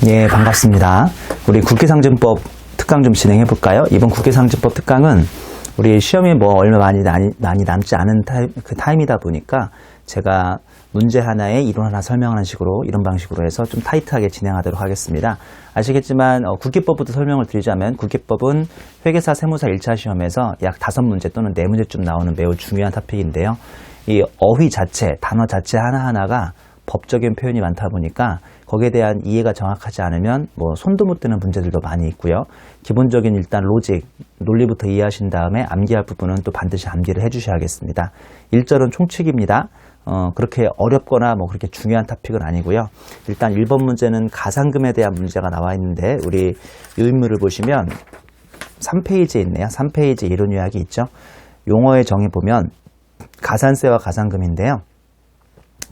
예, 반갑습니다. 우리 국기상증법 특강 좀 진행해 볼까요? 이번 국기상증법 특강은 우리 시험에 뭐 얼마 많이 남지 않은 타임이다 보니까 제가 문제 하나에 이론 하나 설명하는 식으로 이런 방식으로 해서 좀 타이트하게 진행하도록 하겠습니다. 아시겠지만 국기법부터 설명을 드리자면 국기법은 회계사, 세무사 1차 시험에서 약 5문제 또는 4문제쯤 나오는 매우 중요한 토픽인데요. 이 어휘 자체, 단어 자체 하나하나가 법적인 표현이 많다 보니까 거기에 대한 이해가 정확하지 않으면 뭐 손도 못 대는 문제들도 많이 있고요. 기본적인 일단 로직, 논리부터 이해하신 다음에 암기할 부분은 또 반드시 암기를 해주셔야겠습니다. 1절은 총칙입니다. 그렇게 어렵거나 뭐 그렇게 중요한 토픽은 아니고요. 일단 1번 문제는 가산금에 대한 문제가 나와 있는데 우리 유인물을 보시면 3페이지에 있네요. 3페이지 이론 요약이 있죠. 용어의 정의 보면 가산세와 가산금인데요.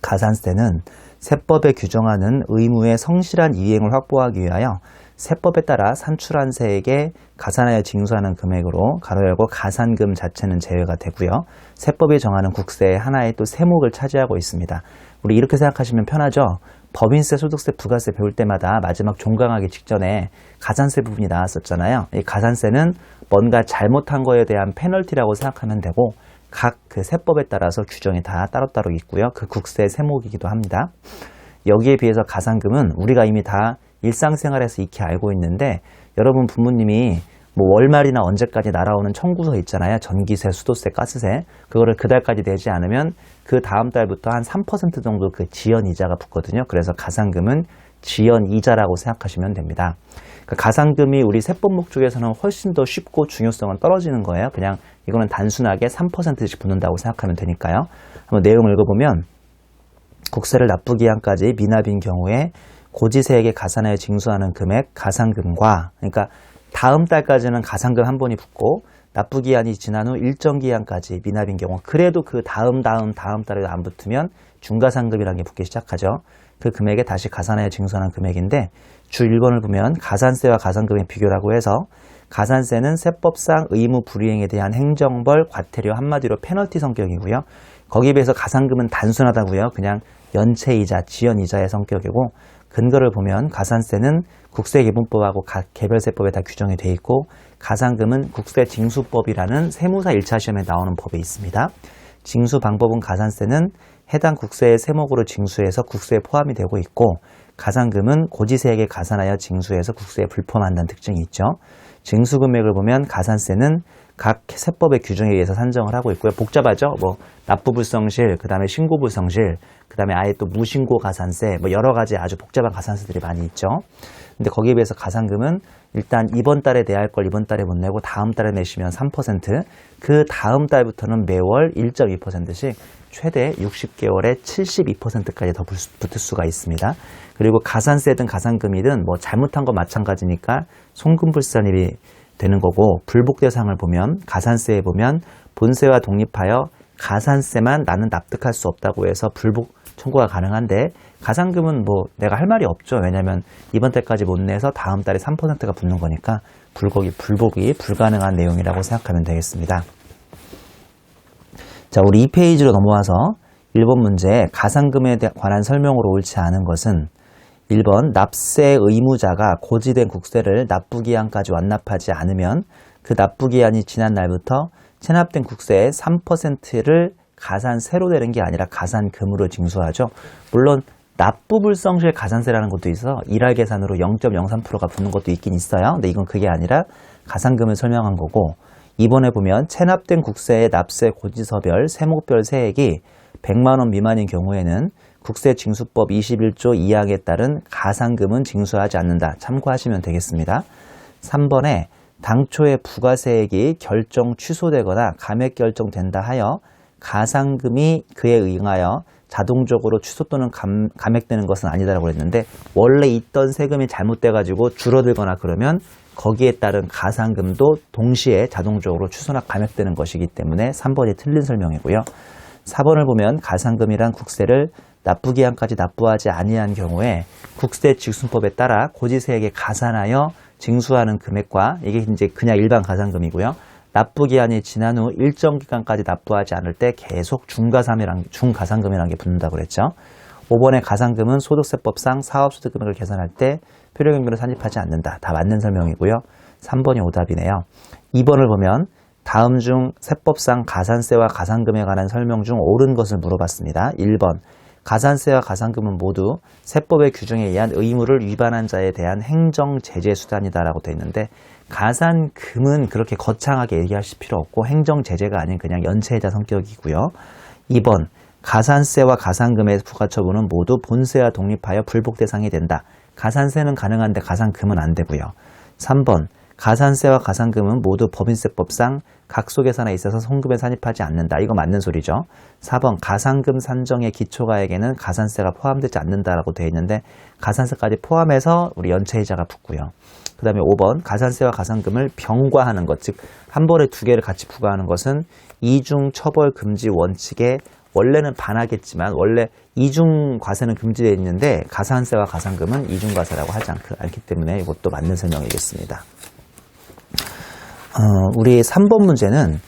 가산세는 세법에 규정하는 의무의 성실한 이행을 확보하기 위하여 세법에 따라 산출한 세액에 가산하여 징수하는 금액으로 가로 열고 가산금 자체는 제외가 되고요. 세법이 정하는 국세의 하나의 또 세목을 차지하고 있습니다. 우리 이렇게 생각하시면 편하죠. 법인세, 소득세, 부가세 배울 때마다 마지막 종강하기 직전에 가산세 부분이 나왔었잖아요. 이 가산세는 뭔가 잘못한 거에 대한 페널티라고 생각하면 되고 각 그 세법에 따라서 규정이 다 따로따로 있고요. 그 국세 세목이기도 합니다. 여기에 비해서 가산금은 우리가 이미 다 일상생활에서 익히 알고 있는데 여러분 부모님이 뭐 월말이나 언제까지 날아오는 청구서 있잖아요. 전기세, 수도세, 가스세. 그거를 그 달까지 내지 않으면 그 다음 달부터 한 3% 정도 그 지연이자가 붙거든요. 그래서 가산금은 지연이자라고 생각하시면 됩니다. 그러니까 가산금이 우리 세법목 쪽에서는 훨씬 더 쉽고 중요성은 떨어지는 거예요. 그냥 이거는 단순하게 3%씩 붙는다고 생각하면 되니까요. 한번 내용을 읽어보면 국세를 납부기한까지 미납인 경우에 고지세액에 가산하여 징수하는 금액 가산금과 그러니까 다음 달까지는 가산금 한 번이 붙고 납부기한이 지난 후 일정 기한까지 미납인 경우 그래도 그 다음 달에도 안 붙으면 중가산금이라는 게 붙기 시작하죠. 그 금액에 다시 가산하여 징수하는 금액인데 주 1번을 보면 가산세와 가산금의 비교라고 해서 가산세는 세법상 의무 불이행에 대한 행정벌, 과태료 한마디로 페널티 성격이고요. 거기에 비해서 가산금은 단순하다고요. 그냥 연체이자, 지연이자의 성격이고 근거를 보면 가산세는 국세기본법하고 각 개별세법에 다 규정이 돼 있고 가산금은 국세징수법이라는 세무사 1차 시험에 나오는 법에 있습니다. 징수 방법은 가산세는 해당 국세의 세목으로 징수해서 국세에 포함이 되고 있고 가산금은 고지세액에 가산하여 징수해서 국세에 불포함한다는 특징이 있죠. 징수금액을 보면 가산세는 각 세법의 규정에 의해서 산정을 하고 있고요. 복잡하죠? 뭐 납부불성실, 그 다음에 신고불성실, 그 다음에 아예 또 무신고 가산세, 뭐 여러 가지 아주 복잡한 가산세들이 많이 있죠. 근데 거기에 비해서 가산금은 일단 이번 달에 내야 할 걸 이번 달에 못 내고 다음 달에 내시면 3%, 그 다음 달부터는 매월 1.2%씩 최대 60개월에 72%까지 더 붙을 수가 있습니다. 그리고 가산세든 가산금이든 뭐 잘못한 거 마찬가지니까 송금불산일이 되는 거고 불복 대상을 보면 가산세에 보면 본세와 독립하여 가산세만 나는 납득할 수 없다고 해서 불복 청구가 가능한데 가산금은 뭐 내가 할 말이 없죠. 왜냐하면 이번 달까지 못 내서 다음 달에 3%가 붙는 거니까 불복이 불가능한 내용이라고 생각하면 되겠습니다. 자, 우리 2페이지로 넘어와서 1번 문제 가산금에 관한 설명으로 옳지 않은 것은 1번 납세 의무자가 고지된 국세를 납부기한까지 완납하지 않으면 그 납부기한이 지난 날부터 체납된 국세의 3%를 가산세로 내는 게 아니라 가산금으로 징수하죠. 물론 납부불성실 가산세라는 것도 있어 일할 계산으로 0.03%가 붙는 것도 있긴 있어요. 근데 이건 그게 아니라 가산금을 설명한 거고 이번에 보면 체납된 국세의 납세 고지서별 세목별 세액이 100만 원 미만인 경우에는 국세징수법 21조 2항에 따른 가산금은 징수하지 않는다. 참고하시면 되겠습니다. 3번에 당초에 부가세액이 결정 취소되거나 감액 결정된다 하여 가산금이 그에 응하여 자동적으로 취소 또는 감액되는 것은 아니다라고 했는데 원래 있던 세금이 잘못돼가지고 줄어들거나 그러면 거기에 따른 가산금도 동시에 자동적으로 취소나 감액되는 것이기 때문에 3번이 틀린 설명이고요. 4번을 보면 가산금이란 국세를 납부기한까지 납부하지 아니한 경우에 국세징수법에 따라 고지세액에 가산하여 징수하는 금액과 이게 이제 그냥 일반 가산금이고요. 납부기한이 지난 후 일정 기간까지 납부하지 않을 때 계속 중가산금이라는 게 붙는다고 그랬죠. 5번의 가산금은 소득세법상 사업소득금액을 계산할 때 표류경비로 산입하지 않는다. 다 맞는 설명이고요. 3번이 오답이네요. 2번을 보면 다음 중 세법상 가산세와 가산금에 관한 설명 중 옳은 것을 물어봤습니다. 1번 가산세와 가산금은 모두 세법의 규정에 의한 의무를 위반한 자에 대한 행정 제재 수단이다라고 되어 있는데 가산금은 그렇게 거창하게 얘기하실 필요 없고 행정 제재가 아닌 그냥 연체이자 성격이고요. 2번 가산세와 가산금의 부가처분은 모두 본세와 독립하여 불복 대상이 된다. 가산세는 가능한데 가산금은 안 되고요. 3번 가산세와 가산금은 모두 법인세법상 각소계산에 있어서 송금에 산입하지 않는다. 이거 맞는 소리죠. 4번 가산금 산정의 기초가액에는 가산세가 포함되지 않는다라고 되어 있는데 가산세까지 포함해서 우리 연체이자가 붙고요. 그 다음에 5번 가산세와 가산금을 병과하는 것, 즉 한 번에 두 개를 같이 부과하는 것은 이중 처벌 금지 원칙에 원래는 반하겠지만 원래 이중 과세는 금지되어 있는데 가산세와 가산금은 이중 과세라고 하지 않기 때문에 이것도 맞는 설명이겠습니다. 우리 3번 문제는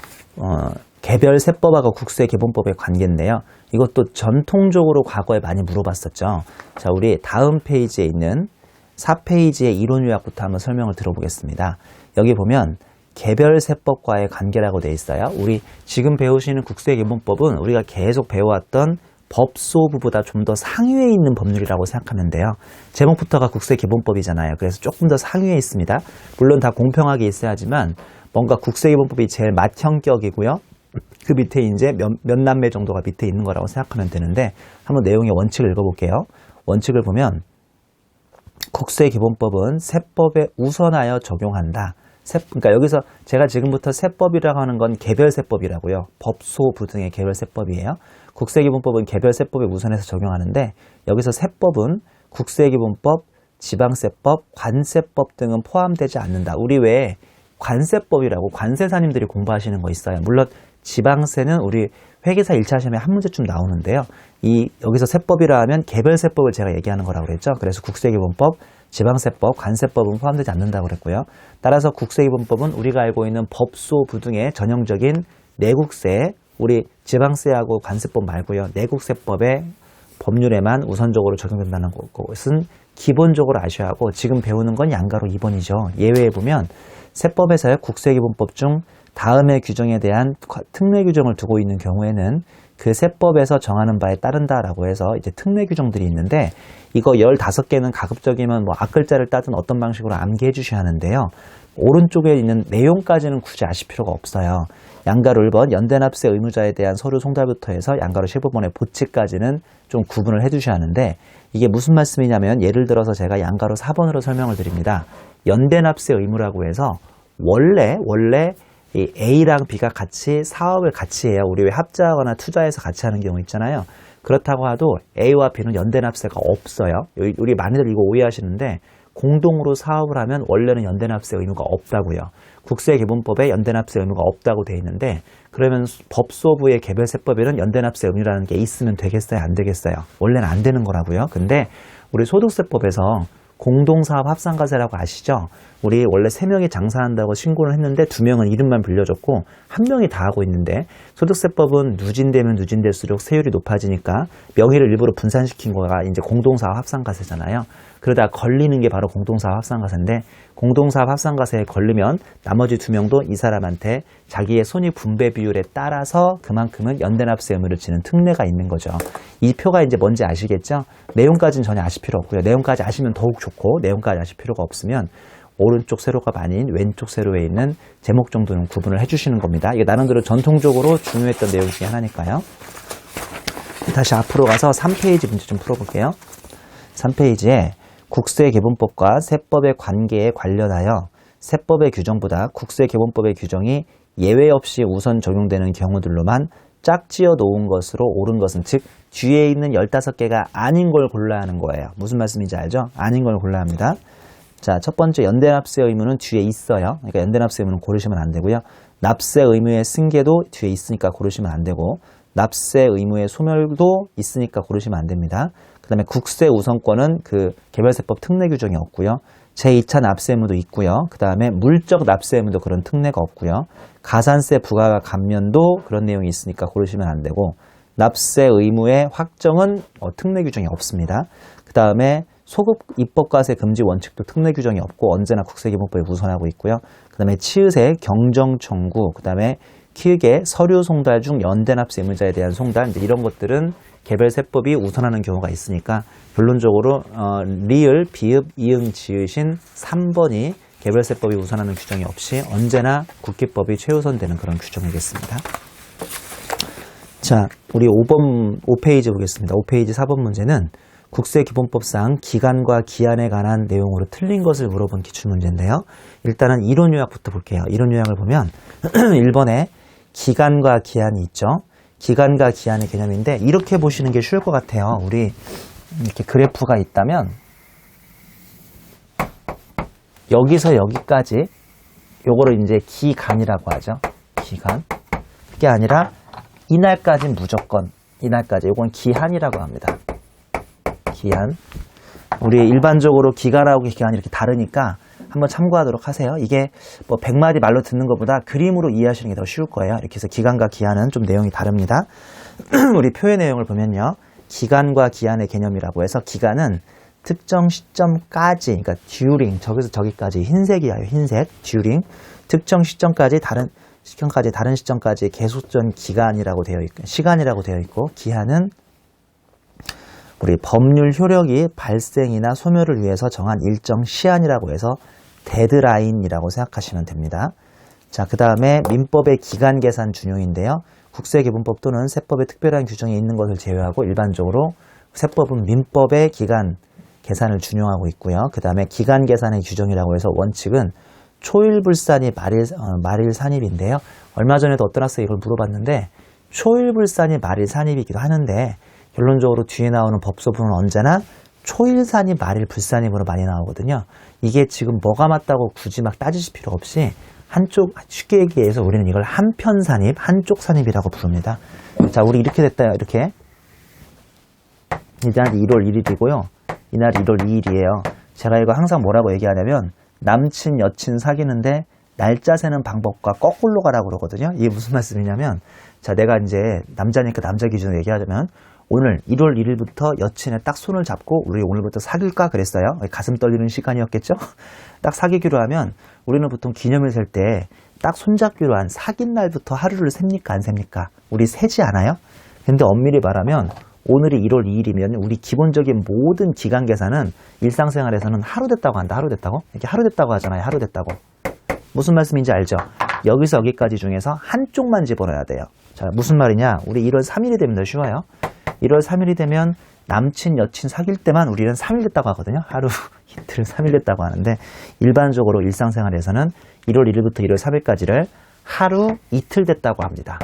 개별 세법하고 국세기본법의 관계인데요. 이것도 전통적으로 과거에 많이 물어봤었죠. 자, 우리 다음 페이지에 있는 4페이지의 이론 요약부터 한번 설명을 들어보겠습니다. 여기 보면 개별 세법과의 관계라고 되어 있어요. 우리 지금 배우시는 국세기본법은 우리가 계속 배워왔던 법소부보다 좀 더 상위에 있는 법률이라고 생각하면 돼요. 제목부터가 국세기본법이잖아요. 그래서 조금 더 상위에 있습니다. 물론 다 공평하게 있어야 하지만 뭔가 국세기본법이 제일 맏형격이고요. 그 밑에 이제 몇 남매 정도가 밑에 있는 거라고 생각하면 되는데 한번 내용의 원칙을 읽어볼게요. 원칙을 보면 국세기본법은 세법에 우선하여 적용한다. 그러니까 여기서 제가 지금부터 세법이라고 하는 건 개별세법이라고요. 법소부 등의 개별세법이에요. 국세기본법은 개별세법에 우선해서 적용하는데 여기서 세법은 국세기본법, 지방세법, 관세법 등은 포함되지 않는다. 우리 왜 관세법이라고 관세사님들이 공부하시는 거 있어요. 물론 지방세는 우리 회계사 1차 시험에 한 문제쯤 나오는데요. 여기서 세법이라 하면 개별세법을 제가 얘기하는 거라고 그랬죠. 그래서 국세기본법, 지방세법, 관세법은 포함되지 않는다고 그랬고요. 따라서 국세기본법은 우리가 알고 있는 법소부 등의 전형적인 내국세, 우리 지방세하고 관세법 말고요. 내국세법의 법률에만 우선적으로 적용된다는 것은 기본적으로 아셔야 하고 지금 배우는 건 양가로 2번이죠. 예외에 보면 세법에서의 국세기본법 중 다음의 규정에 대한 특례 규정을 두고 있는 경우에는 그 세법에서 정하는 바에 따른다라고 해서 이제 특례 규정들이 있는데 이거 15개는 가급적이면 뭐 앞글자를 따든 어떤 방식으로 암기해 주셔야 하는데요. 오른쪽에 있는 내용까지는 굳이 아실 필요가 없어요. 양가로 1번 연대납세 의무자에 대한 서류 송달부터 해서 양가로 15번의 보치까지는 좀 구분을 해 두셔야 하는데 이게 무슨 말씀이냐면 예를 들어서 제가 양가로 4번으로 설명을 드립니다. 연대납세 의무라고 해서 원래 이 A랑 B가 같이 사업을 같이 해요. 우리 왜 합자하거나 투자해서 같이 하는 경우 있잖아요. 그렇다고 해도 A와 B는 연대납세가 없어요. 우리 많이들 이거 오해하시는데 공동으로 사업을 하면 원래는 연대납세 의무가 없다고요. 국세기본법에 연대납세 의무가 없다고 돼 있는데 그러면 법소부의 개별세법에는 연대납세 의무라는 게 있으면 되겠어요? 안 되겠어요? 원래는 안 되는 거라고요. 근데 우리 소득세법에서 공동사업 합산과세라고 아시죠? 우리 원래 3명이 장사한다고 신고를 했는데 2명은 이름만 빌려줬고 1명이 다 하고 있는데 소득세법은 누진되면 누진될수록 세율이 높아지니까 명의를 일부러 분산시킨 거가 이제 공동사업 합산과세잖아요. 그러다 걸리는 게 바로 공동사업 합산과세인데 공동사업 합산과세에 걸리면 나머지 2명도 이 사람한테 자기의 손익 분배 비율에 따라서 그만큼은 연대납세 의무를 지는 특례가 있는 거죠. 이 표가 이제 뭔지 아시겠죠? 내용까지는 전혀 아실 필요 없고요. 내용까지 아시면 더욱 좋고 내용까지 아실 필요가 없으면 오른쪽 세로가 아닌 왼쪽 세로에 있는 제목 정도는 구분을 해주시는 겁니다. 이게 나름대로 전통적으로 중요했던 내용 중에 하나니까요. 다시 앞으로 가서 3페이지 문제 좀 풀어볼게요. 3페이지에 국세기본법과 세법의 관계에 관련하여 세법의 규정보다 국세기본법의 규정이 예외 없이 우선 적용되는 경우들로만 짝지어 놓은 것으로 옳은 것은 즉 뒤에 있는 15개가 아닌 걸 골라야 하는 거예요. 무슨 말씀인지 알죠? 아닌 걸 골라야 합니다. 자, 첫 번째 연대납세 의무는 뒤에 있어요. 그러니까 연대납세 의무는 고르시면 안 되고요. 납세 의무의 승계도 뒤에 있으니까 고르시면 안 되고 납세 의무의 소멸도 있으니까 고르시면 안 됩니다. 그 다음에 국세 우선권은 그 개별세법 특례 규정이 없고요. 제2차 납세 의무도 있고요. 그 다음에 물적 납세 의무도 그런 특례가 없고요. 가산세 부과가 감면도 그런 내용이 있으니까 고르시면 안 되고 납세 의무의 확정은 특례 규정이 없습니다. 그 다음에 소급 입법과세 금지 원칙도 특례 규정이 없고 언제나 국세기본법에 우선하고 있고요. 그 다음에 치읓의 경정 청구, 그 다음에 키읔의 서류 송달 중 연대 납세 의무자에 대한 송달, 이런 것들은 개별 세법이 우선하는 경우가 있으니까 결론적으로 리을, 비읍, 이응, 지읒인 3번이 개별 세법이 우선하는 규정이 없이 언제나 국기법이 최우선되는 그런 규정이겠습니다. 자, 우리 5페이지 보겠습니다. 5페이지 4번 문제는 국세기본법상 기간과 기한에 관한 내용으로 틀린 것을 물어본 기출문제인데요. 일단은 이론 요약부터 볼게요. 이론 요약을 보면 1번에 기간과 기한이 있죠. 기간과 기한의 개념인데 이렇게 보시는 게 쉬울 것 같아요. 우리 이렇게 그래프가 있다면 여기서 여기까지 요거를 이제 기간이라고 하죠. 기간. 그게 아니라 이날까지는 무조건 이날까지. 요건 기한이라고 합니다. 기한. 우리 일반적으로 기간하고 기한이 이렇게 다르니까 한번 참고하도록 하세요. 이게 뭐 100마디 말로 듣는 것보다 그림으로 이해하시는 게 더 쉬울 거예요. 이렇게 해서 기간과 기한은 좀 내용이 다릅니다. 우리 표의 내용을 보면요. 기간과 기한의 개념이라고 해서 기간은 특정 시점까지, 그러니까 during, 저기서 저기까지 흰색이에요. 흰색, during. 특정 시점까지 다른 시점까지 계속된 기간이라고 되어 있고, 시간이라고 되어 있고, 기한은 우리 법률 효력이 발생이나 소멸을 위해서 정한 일정 시한이라고 해서 데드라인이라고 생각하시면 됩니다. 자, 그 다음에 민법의 기간 계산 준용인데요. 국세기본법 또는 세법의 특별한 규정이 있는 것을 제외하고 일반적으로 세법은 민법의 기간 계산을 준용하고 있고요. 그 다음에 기간 계산의 규정이라고 해서 원칙은 초일불산이 말일산입인데요. 얼마 전에도 어떤 학생이 이걸 물어봤는데 초일불산이 말일산입이기도 하는데 결론적으로 뒤에 나오는 법소부는 언제나 초일산이 말일불산입으로 많이 나오거든요. 이게 지금 뭐가 맞다고 굳이 막 따지실 필요 없이 쉽게 얘기해서 우리는 이걸 한편산입, 한쪽산입이라고 부릅니다. 자, 우리 이렇게 됐다, 이렇게. 이날 1월 1일이고요. 이날 1월 2일이에요. 제가 이거 항상 뭐라고 얘기하냐면 남친, 여친 사귀는데 날짜 세는 방법과 거꾸로 가라고 그러거든요. 이게 무슨 말씀이냐면 자, 내가 이제 남자니까 남자 기준으로 얘기하자면 오늘 1월 1일부터 여친의 딱 손을 잡고 우리 오늘부터 사귈까 그랬어요. 가슴 떨리는 시간이었겠죠? 딱 사귀기로 하면 우리는 보통 기념일 셀 때 딱 손잡기로 한 사귄 날부터 하루를 셉니까 안 셉니까? 우리 세지 않아요? 근데 엄밀히 말하면 오늘이 1월 2일이면 우리 기본적인 모든 기간 계산은 일상생활에서는 하루 됐다고 한다. 하루 됐다고? 이렇게 하루 됐다고 하잖아요. 하루 됐다고. 무슨 말씀인지 알죠? 여기서 여기까지 중에서 한쪽만 집어넣어야 돼요. 자, 무슨 말이냐? 우리 1월 3일이 되면 더 쉬워요. 1월 3일이 되면 남친, 여친 사귈 때만 우리는 3일 됐다고 하거든요. 하루, 이틀, 3일 됐다고 하는데 일반적으로 일상생활에서는 1월 1일부터 1월 3일까지를 하루, 이틀 됐다고 합니다.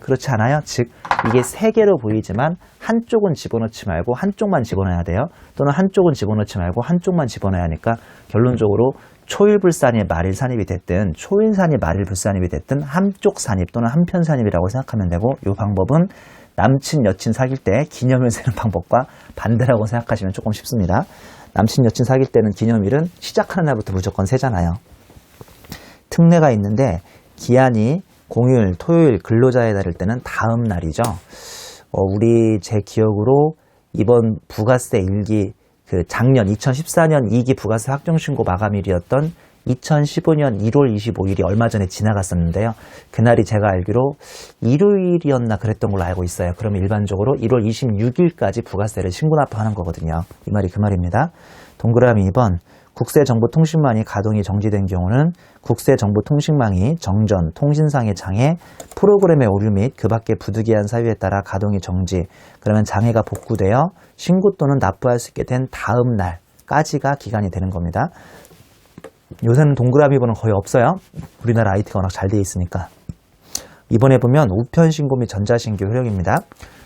그렇지 않아요? 즉 이게 세 개로 보이지만 한쪽은 집어넣지 말고 한쪽만 집어넣어야 돼요. 또는 한쪽은 집어넣지 말고 한쪽만 집어넣어야 하니까 결론적으로 초일불산이 말일산입이 됐든 초일산이 말일불산입이 됐든 한쪽 산입 또는 한편 산입이라고 생각하면 되고 이 방법은 남친, 여친 사귈 때 기념일 세는 방법과 반대라고 생각하시면 조금 쉽습니다. 남친, 여친 사귈 때는 기념일은 시작하는 날부터 무조건 세잖아요. 특례가 있는데 기한이 공휴일, 토요일, 근로자의 날일 때는 다음 날이죠. 우리 제 기억으로 이번 부가세 1기 작년 2014년 2기 부가세 확정신고 마감일이었던 2015년 1월 25일이 얼마 전에 지나갔었는데요. 그날이 제가 알기로 일요일이었나 그랬던 걸로 알고 있어요. 그러면 일반적으로 1월 26일까지 부가세를 신고 납부하는 거거든요. 이 말이 그 말입니다. 동그라미 2번 국세정보통신망이 가동이 정지된 경우는 국세정보통신망이 정전, 통신상의 장애, 프로그램의 오류 및 그 밖의 부득이한 사유에 따라 가동이 정지, 그러면 장애가 복구되어 신고 또는 납부할 수 있게 된 다음 날까지가 기간이 되는 겁니다. 요새는 동그라미 번호는 거의 없어요. 우리나라 IT가 워낙 잘 되어 있으니까. 이번에 보면 우편신고 및 전자신고 효력입니다.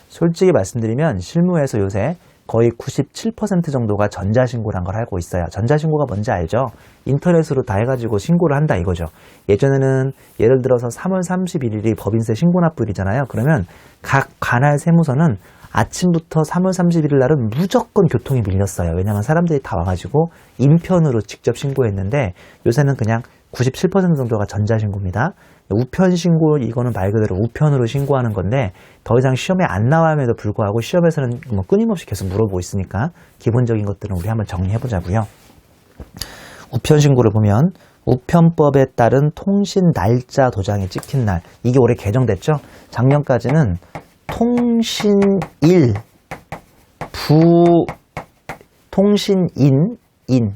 솔직히 말씀드리면 실무에서 요새 거의 97% 정도가 전자신고란 걸 알고 있어요. 전자신고가 뭔지 알죠? 인터넷으로 다 해가지고 신고를 한다 이거죠. 예전에는 예를 들어서 3월 31일이 법인세 신고납부일이잖아요. 그러면 각 관할 세무서는 아침부터 3월 31일 날은 무조건 교통이 밀렸어요. 왜냐하면 사람들이 다 와가지고 인편으로 직접 신고했는데 요새는 그냥 97% 정도가 전자신고입니다. 우편신고, 이거는 말 그대로 우편으로 신고하는 건데 더 이상 시험에 안 나와함에도 불구하고 시험에서는 뭐 끊임없이 계속 물어보고 있으니까 기본적인 것들은 우리 한번 정리해보자고요. 우편신고를 보면 우편법에 따른 통신 날짜 도장이 찍힌 날, 이게 올해 개정됐죠. 작년까지는 통신일, 통신인,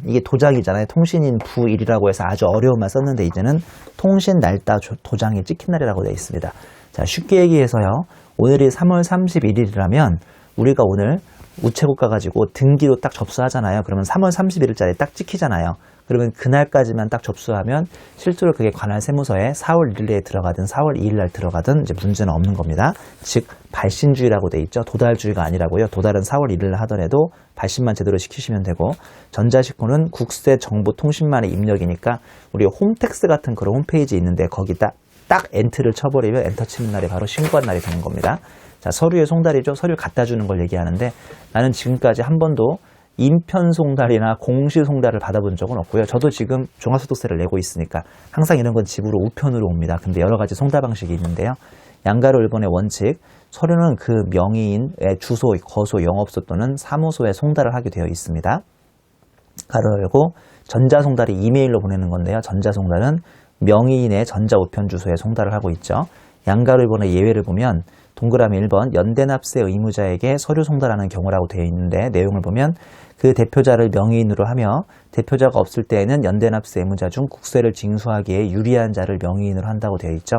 이게 도장이잖아요. 통신인 부일이라고 해서 아주 어려운 말 썼는데 이제는 통신 날짜 도장이 찍힌 날이라고 되어 있습니다. 자, 쉽게 얘기해서요. 오늘이 3월 31일이라면 우리가 오늘 우체국 가가지고 등기로 딱 접수하잖아요. 그러면 3월 31일자리에 딱 찍히잖아요. 그러면 그날까지만 딱 접수하면 실제로 그게 관할 세무서에 4월 1일에 들어가든 4월 2일날 들어가든 이제 문제는 없는 겁니다. 즉 발신주의라고 돼 있죠. 도달주의가 아니라고요. 도달은 4월 1일날 하더라도 발신만 제대로 시키시면 되고, 전자식호는 국세정보통신망의 입력이니까 우리 홈택스 같은 그런 홈페이지 있는데 거기다 딱 엔트를 쳐버리면 엔터 치는 날이 바로 신고한 날이 되는 겁니다. 자, 서류의 송달이죠. 서류 갖다 주는 걸 얘기하는데 나는 지금까지 한 번도 인편 송달이나 공시 송달을 받아본 적은 없고요. 저도 지금 종합소득세를 내고 있으니까 항상 이런 건 집으로 우편으로 옵니다. 근데 여러 가지 송달 방식이 있는데요. 양가로 1번의 원칙, 서류는 그 명의인의 주소, 거소, 영업소 또는 사무소에 송달을 하게 되어 있습니다. 가로 열고, 전자송달이 이메일로 보내는 건데요. 전자송달은 명의인의 전자우편 주소에 송달을 하고 있죠. 양가로 1번의 예외를 보면 동그라미 1번 연대납세 의무자에게 서류 송달하는 경우라고 되어 있는데 내용을 보면 그 대표자를 명의인으로 하며 대표자가 없을 때에는 연대납세 의무자 중 국세를 징수하기에 유리한 자를 명의인으로 한다고 되어 있죠.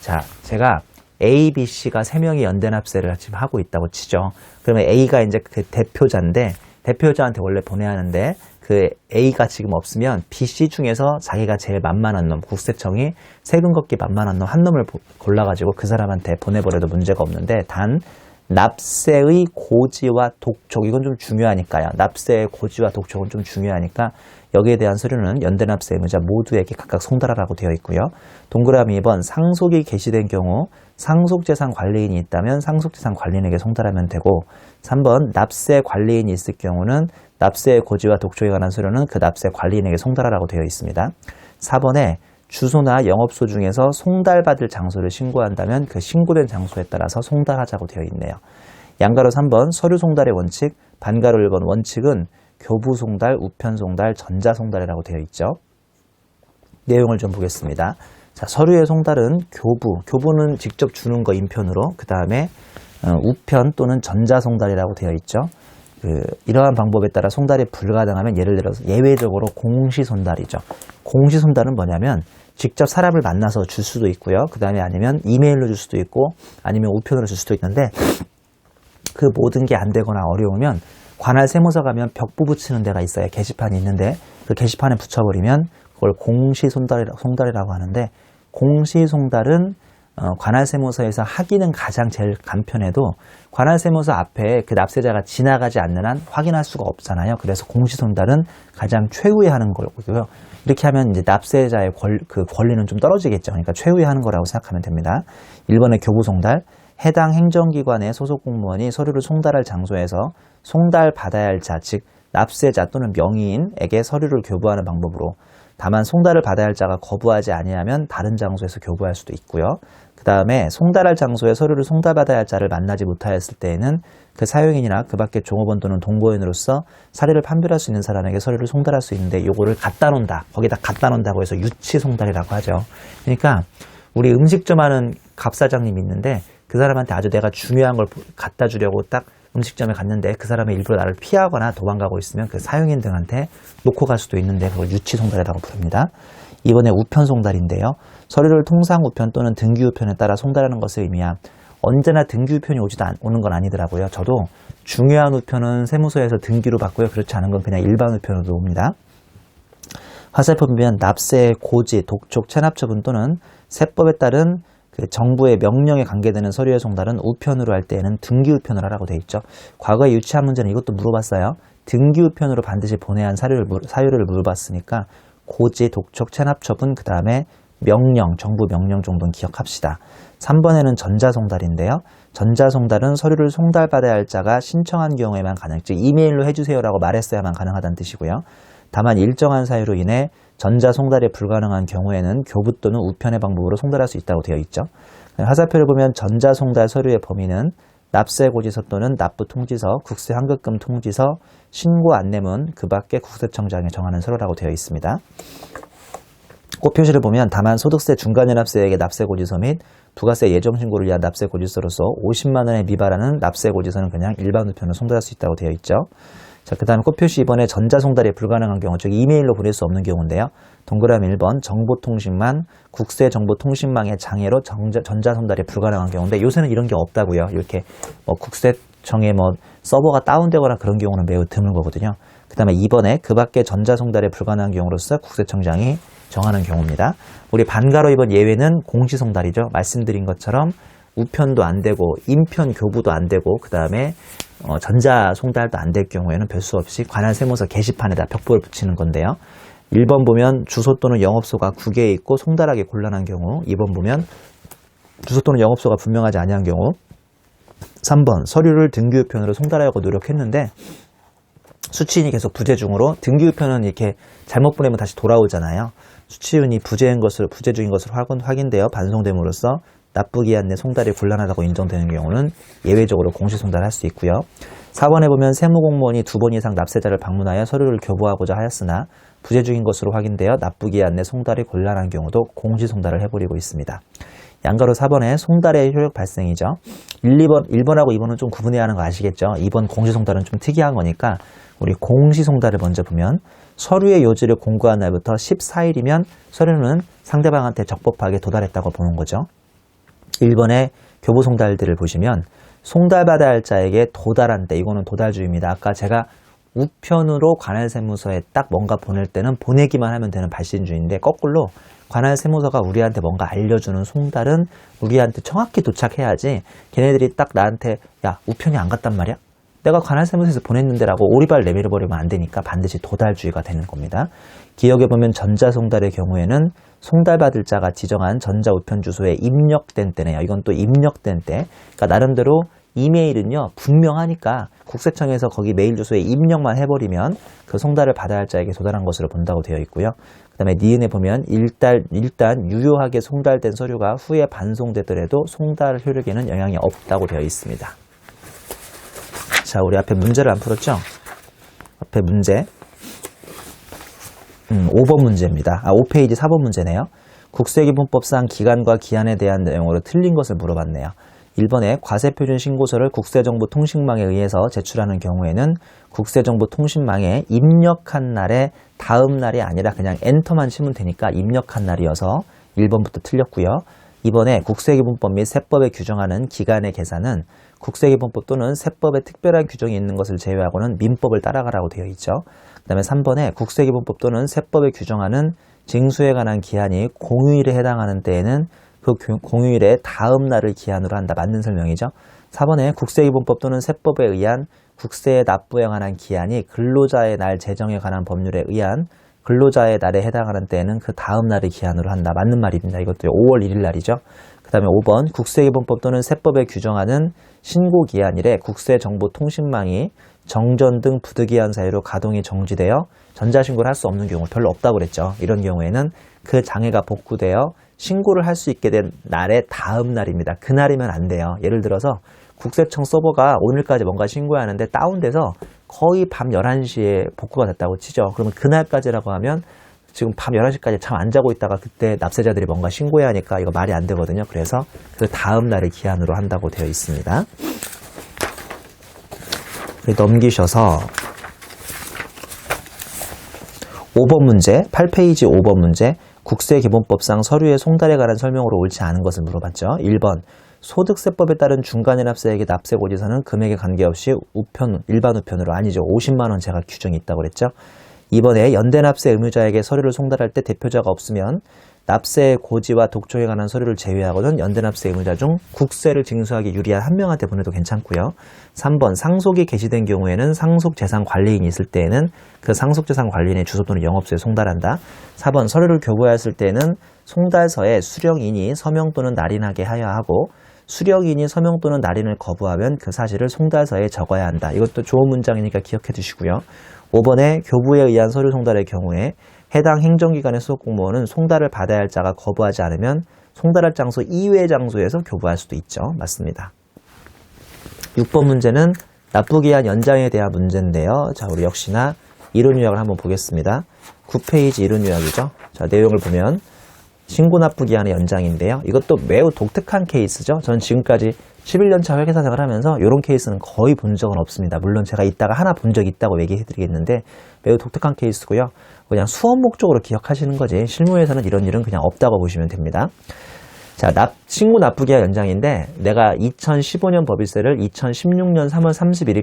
자, 제가 A, B, C가 3명이 연대납세를 지금 하고 있다고 치죠. 그러면 A가 이제 그 대표자인데 대표자한테 원래 보내야 하는데 그 A가 지금 없으면 B, C 중에서 자기가 제일 만만한 놈, 국세청이 세금 걷기 만만한 놈 한 놈을 골라가지고 그 사람한테 보내버려도 문제가 없는데, 단 납세의 고지와 독촉, 이건 좀 중요하니까요. 납세의 고지와 독촉은 좀 중요하니까 여기에 대한 서류는 연대납세 의무자 모두에게 각각 송달하라고 되어 있고요. 동그라미 2번 상속이 개시된 경우 상속재산 관리인이 있다면 상속재산 관리인에게 송달하면 되고, 3번 납세 관리인이 있을 경우는 납세의 고지와 독촉에 관한 서류는 그 납세 관리인에게 송달하라고 되어 있습니다. 4번에 주소나 영업소 중에서 송달받을 장소를 신고한다면 그 신고된 장소에 따라서 송달하자고 되어 있네요. 양가로 3번 서류 송달의 원칙, 반가로 1번 원칙은 교부 송달, 우편 송달, 전자 송달이라고 되어 있죠. 내용을 좀 보겠습니다. 자, 서류의 송달은 교부는 직접 주는 거 인편으로, 그 다음에 우편 또는 전자 송달이라고 되어 있죠. 이러한 방법에 따라 송달이 불가능하면 예를 들어서 예외적으로 공시 송달이죠. 공시 송달은 뭐냐면 직접 사람을 만나서 줄 수도 있고요. 그 다음에 아니면 이메일로 줄 수도 있고 아니면 우편으로 줄 수도 있는데, 그 모든 게 안 되거나 어려우면 관할 세무서 가면 벽부 붙이는 데가 있어요. 게시판이 있는데 그 게시판에 붙여버리면 그걸 공시 송달이라고 하는데, 공시 송달은 관할 세무서에서 하기는 가장 제일 간편해도 관할 세무서 앞에 그 납세자가 지나가지 않는 한 확인할 수가 없잖아요. 그래서 공시 송달은 가장 최후에 하는 거고요. 이렇게 하면 이제 납세자의 권리는 좀 떨어지겠죠. 그러니까 최후에 하는 거라고 생각하면 됩니다. 1번의 교부 송달, 해당 행정기관의 소속 공무원이 서류를 송달할 장소에서 송달받아야 할 자, 즉 납세자 또는 명의인에게 서류를 교부하는 방법으로, 다만 송달을 받아야 할 자가 거부하지 아니하면 다른 장소에서 교부할 수도 있고요. 그 다음에 송달할 장소에 서류를 송달받아야 할 자를 만나지 못하였을 때에는 그 사용인이나 그 밖에 종업원 또는 동거인으로서 사례를 판별할 수 있는 사람에게 서류를 송달할 수 있는데, 요거를 갖다 놓는다, 거기다 갖다 놓는다고 해서 유치 송달이라고 하죠. 그러니까 우리 음식점 하는 갑사장님이 있는데 그 사람한테 아주 내가 중요한 걸 갖다 주려고 딱 음식점에 갔는데 그 사람이 일부러 나를 피하거나 도망가고 있으면 그 사용인 등한테 놓고 갈 수도 있는데 그걸 유치송달이라고 부릅니다. 이번에 우편송달인데요. 서류를 통상우편 또는 등기우편에 따라 송달하는 것을 의미함. 언제나 등기우편이 오는 건 아니더라고요. 저도 중요한 우편은 세무서에서 등기로 받고요. 그렇지 않은 건 그냥 일반 우편으로 옵니다. 화살표 보면 납세, 고지, 독촉, 체납처분 또는 세법에 따른 그 정부의 명령에 관계되는 서류의 송달은 우편으로 할 때에는 등기우편으로 하라고 되어 있죠. 과거에 유치한 문제는 이것도 물어봤어요. 등기우편으로 반드시 보내야 한 사유를 물어봤으니까 고지, 독촉, 체납처분, 그 다음에 명령, 정부 명령 정도는 기억합시다. 3번에는 전자송달인데요. 전자송달은 서류를 송달받아야 할 자가 신청한 경우에만 가능, 즉 이메일로 해주세요라고 말했어야만 가능하다는 뜻이고요. 다만 일정한 사유로 인해 전자 송달이 불가능한 경우에는 교부 또는 우편의 방법으로 송달할 수 있다고 되어 있죠. 하사표를 보면 전자 송달 서류의 범위는 납세 고지서 또는 납부 통지서, 국세 환급금 통지서, 신고 안내문, 그 밖에 국세청장이 정하는 서류라고 되어 있습니다. 꽃표시를 보면 다만 소득세 중간연합세액의 납세고지서 및 부가세 예정신고를 위한 납세고지서로서 50만 원에 미달하는 납세고지서는 그냥 일반 우편으로 송달할 수 있다고 되어 있죠. 자, 그 다음 꽃표시 2번에 전자송달이 불가능한 경우, 즉 이메일로 보낼 수 없는 경우인데요. 동그라미 1번 정보통신망, 국세정보통신망의 장애로 전자송달이 불가능한 경우인데 요새는 이런 게 없다고요. 이렇게 국세청에 서버가 다운되거나 그런 경우는 매우 드문 거거든요. 그 다음에 2번에 그 밖에 전자송달이 불가능한 경우로서 국세청장이 정하는 경우입니다. 우리 반가로 2번 예외는 공시송달이죠. 말씀드린 것처럼 우편도 안 되고 인편 교부도 안 되고 그 다음에 전자송달도 안 될 경우에는 별 수 없이 관할 세무서 게시판에다 벽보를 붙이는 건데요. 1번 보면 주소 또는 영업소가 국외에 있고 송달하기 곤란한 경우, 2번 보면 주소 또는 영업소가 분명하지 아니한 경우, 3번 서류를 등기우편으로 송달하려고 노력했는데 수취인이 계속 부재 중으로, 등기우편은 이렇게 잘못 보내면 다시 돌아오잖아요. 수취인이 부재 중인 것으로 확인되어 반송됨으로써 납부기한 내 송달이 곤란하다고 인정되는 경우는 예외적으로 공시송달할 수 있고요. 4번에 보면 세무공무원이 2번 이상 납세자를 방문하여 서류를 교부하고자 하였으나 부재 중인 것으로 확인되어 납부기한 내 송달이 곤란한 경우도 공시송달을 해버리고 있습니다. 양가로 4번에 송달의 효력 발생이죠. 1번하고 2번은 좀 구분해야 하는 거 아시겠죠? 2번 공시송달은 좀 특이한 거니까 우리 공시송달을 먼저 보면 서류의 요지를 공고한 날부터 14일이면 서류는 상대방한테 적법하게 도달했다고 보는 거죠. 1번의 교부송달들을 보시면 송달받아야 할 자에게 도달한 때, 이거는 도달주의입니다. 아까 제가 우편으로 관할세무서에 딱 뭔가 보낼 때는 보내기만 하면 되는 발신주의인데, 거꾸로 관할세무서가 우리한테 뭔가 알려주는 송달은 우리한테 정확히 도착해야지 걔네들이 딱 나한테 야 우편이 안 갔단 말이야? 내가 관할세무서에서 보냈는데 라고 오리발 내밀어버리면 안 되니까 반드시 도달주의가 되는 겁니다. 기억해보면 전자송달의 경우에는 송달받을 자가 지정한 전자우편 주소에 입력된 때네요. 이건 또 입력된 때. 그러니까 나름대로 이메일은요 분명하니까 국세청에서 거기 메일 주소에 입력만 해버리면 그 송달을 받아야 할 자에게 도달한 것으로 본다고 되어 있고요. 그 다음에 니은에 보면 일단 유효하게 송달된 서류가 후에 반송되더라도 송달 효력에는 영향이 없다고 되어 있습니다. 자, 우리 앞에 문제를 안 풀었죠? 앞에 문제 5번 문제입니다. 5페이지 4번 문제네요. 국세기본법상 기간과 기한에 대한 내용으로 틀린 것을 물어봤네요. 1번에 과세표준 신고서를 국세정보통신망에 의해서 제출하는 경우에는 국세정보통신망에 입력한 날에 다음 날이 아니라 그냥 엔터만 치면 되니까 입력한 날이어서 1번부터 틀렸고요. 2번에 국세기본법 및 세법에 규정하는 기간의 계산은 국세기본법 또는 세법에 특별한 규정이 있는 것을 제외하고는 민법을 따라가라고 되어 있죠. 그 다음에 3번에 국세기본법 또는 세법에 규정하는 징수에 관한 기한이 공휴일에 해당하는 때에는 그 공휴일의 다음 날을 기한으로 한다. 맞는 설명이죠. 4번에 국세기본법 또는 세법에 의한 국세의 납부에 관한 기한이 근로자의 날 제정에 관한 법률에 의한 근로자의 날에 해당하는 때에는 그 다음 날을 기한으로 한다. 맞는 말입니다. 이것도 5월 1일 날이죠. 그 다음에 5번 국세기본법 또는 세법에 규정하는 신고기한일에 국세정보통신망이 정전 등 부득이한 사유로 가동이 정지되어 전자신고를 할 수 없는 경우 별로 없다고 그랬죠. 이런 경우에는 그 장애가 복구되어 신고를 할 수 있게 된 날의 다음 날입니다. 그날이면 안 돼요. 예를 들어서 국세청 서버가 오늘까지 뭔가 신고해야 하는데 다운돼서 거의 밤 11시에 복구가 됐다고 치죠. 그러면 그날까지라고 하면 지금 밤 11시까지 잠 안 자고 있다가 그때 납세자들이 뭔가 신고해야 하니까 이거 말이 안 되거든요. 그래서 그 다음 날을 기한으로 한다고 되어 있습니다. 넘기셔서 5번 문제, 8페이지 5번 문제, 국세기본법상 서류의 송달에 관한 설명으로 옳지 않은 것을 물어봤죠. 1번, 소득세법에 따른 중간연합세액의 납세고지서는 금액에 관계없이 일반 우편으로 아니죠. 50만 원 제가 규정이 있다고 그랬죠. 2번에 연대납세 의무자에게 서류를 송달할 때 대표자가 없으면 납세 고지와 독촉에 관한 서류를 제외하고는 연대납세 의무자 중 국세를 징수하기 유리한 한 명한테 보내도 괜찮고요. 3번 상속이 개시된 경우에는 상속재산관리인이 있을 때에는 그 상속재산관리인의 주소 또는 영업소에 송달한다. 4번 서류를 교부하였을 때는 송달서에 수령인이 서명 또는 날인하게 하여야 하고 수령인이 서명 또는 날인을 거부하면 그 사실을 송달서에 적어야 한다. 이것도 좋은 문장이니까 기억해 두시고요. 5번에 교부에 의한 서류 송달의 경우에 해당 행정기관의 수석공무원은 송달을 받아야 할 자가 거부하지 않으면 송달할 장소 이외의 장소에서 교부할 수도 있죠. 맞습니다. 6번 문제는 납부기한 연장에 대한 문제인데요. 자, 우리 역시나 이론 요약을 한번 보겠습니다. 9페이지 이론 요약이죠. 자, 내용을 보면 신고 납부기한의 연장인데요. 이것도 매우 독특한 케이스죠. 전 지금까지 11년차 회계사 생활을 하면서 이런 케이스는 거의 본 적은 없습니다. 물론 제가 이따가 하나 본 적이 있다고 얘기해드리겠는데 매우 독특한 케이스고요. 그냥 수업 목적으로 기억하시는 거지 실무에서는 이런 일은 그냥 없다고 보시면 됩니다. 자, 신고 납부기한 연장인데 내가 2015년 법인세를 2016년 3월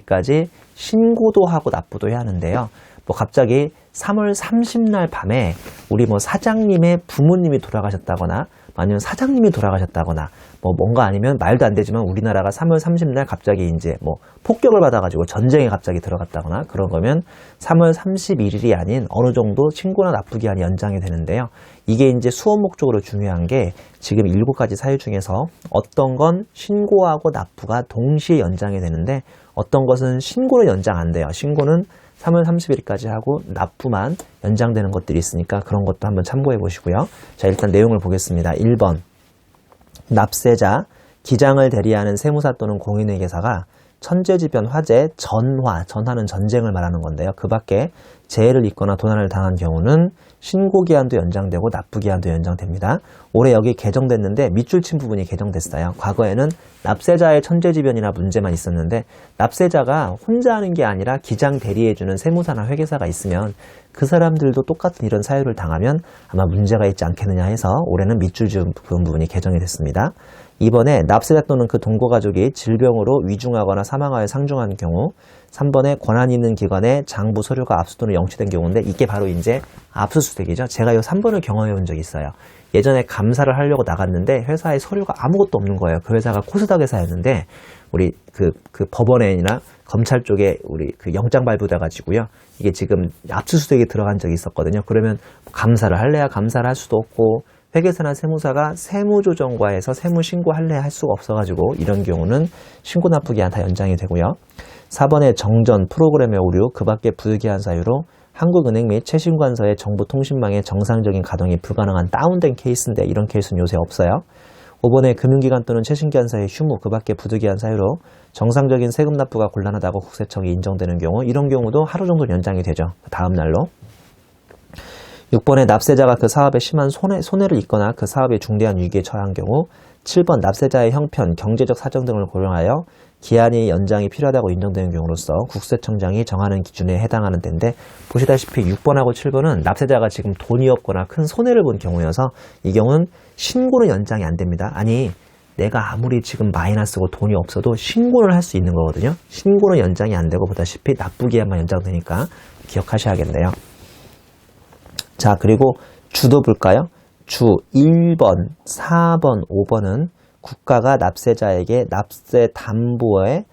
31일까지 신고도 하고 납부도 해야 하는데요. 뭐 갑자기 3월 30날 밤에 우리 뭐 사장님의 부모님이 돌아가셨다거나 아니면 사장님이 돌아가셨다거나 뭐 뭔가 아니면 말도 안 되지만 우리나라가 3월 30날 갑자기 이제 뭐 폭격을 받아가지고 전쟁에 갑자기 들어갔다거나 그런 거면 3월 31일이 아닌 어느 정도 신고나 납부기한이 연장이 되는데요. 이게 이제 수업 목적으로 중요한 게 지금 7가지 사유 중에서 어떤 건 신고하고 납부가 동시에 연장이 되는데 어떤 것은 신고는 연장 안 돼요. 신고는 3월 30일까지 하고 납부만 연장되는 것들이 있으니까 그런 것도 한번 참고해 보시고요. 자, 일단 내용을 보겠습니다. 1번 납세자, 기장을 대리하는 세무사 또는 공인회계사가 천재지변, 화재, 전화는 전쟁을 말하는 건데요. 그 밖에 재해를 입거나 도난을 당한 경우는 신고기한도 연장되고 납부기한도 연장됩니다. 올해 여기 개정됐는데 밑줄 친 부분이 개정됐어요. 과거에는 납세자의 천재지변이나 문제만 있었는데 납세자가 혼자 하는 게 아니라 기장 대리해주는 세무사나 회계사가 있으면 그 사람들도 똑같은 이런 사유를 당하면 아마 문제가 있지 않겠느냐 해서 올해는 밑줄 준 부분이 개정이 됐습니다. 이번에 납세자 또는 그 동거가족이 질병으로 위중하거나 사망하여 상중한 경우, 3번에 권한이 있는 기관에 장부 서류가 압수 또는 영치된 경우인데 이게 바로 이제 압수수색이죠. 제가 이 3번을 경험해 본 적이 있어요. 예전에 감사를 하려고 나갔는데 회사에 서류가 아무것도 없는 거예요. 그 회사가 코스닥 회사였는데 우리 그 법원이나 검찰 쪽에 우리 그 영장 발부돼 가지고요. 이게 지금 압수수색에 들어간 적이 있었거든요. 그러면 감사를 할래야 감사를 할 수도 없고 회계사나 세무사가 세무조정과에서 세무신고할래 할 수가 없어가지고 이런 경우는 신고납부기한 다 연장이 되고요. 4번에 정전, 프로그램의 오류, 그 밖에 부득이한 사유로 한국은행 및 최신관서의 정보통신망의 정상적인 가동이 불가능한 다운된 케이스인데 이런 케이스는 요새 없어요. 5번에 금융기관 또는 최신기관사의 휴무, 그 밖에 부득이한 사유로 정상적인 세금 납부가 곤란하다고 국세청이 인정되는 경우 이런 경우도 하루 정도 연장이 되죠. 다음 날로. 6번에 납세자가 그 사업에 심한 손해를 입거나 그 사업에 중대한 위기에 처한 경우 7번 납세자의 형편, 경제적 사정 등을 고려하여 기한이 연장이 필요하다고 인정되는 경우로서 국세청장이 정하는 기준에 해당하는 데인데 보시다시피 6번하고 7번은 납세자가 지금 돈이 없거나 큰 손해를 본 경우여서 이 경우는 신고는 연장이 안 됩니다. 아니 내가 아무리 지금 마이너스고 돈이 없어도 신고를 할 수 있는 거거든요. 신고는 연장이 안 되고 보다시피 납부기한만 연장되니까 기억하셔야겠네요. 자, 그리고 주도 볼까요? 주 1번, 4번, 5번은 국가가 납세자에게 납세 담보에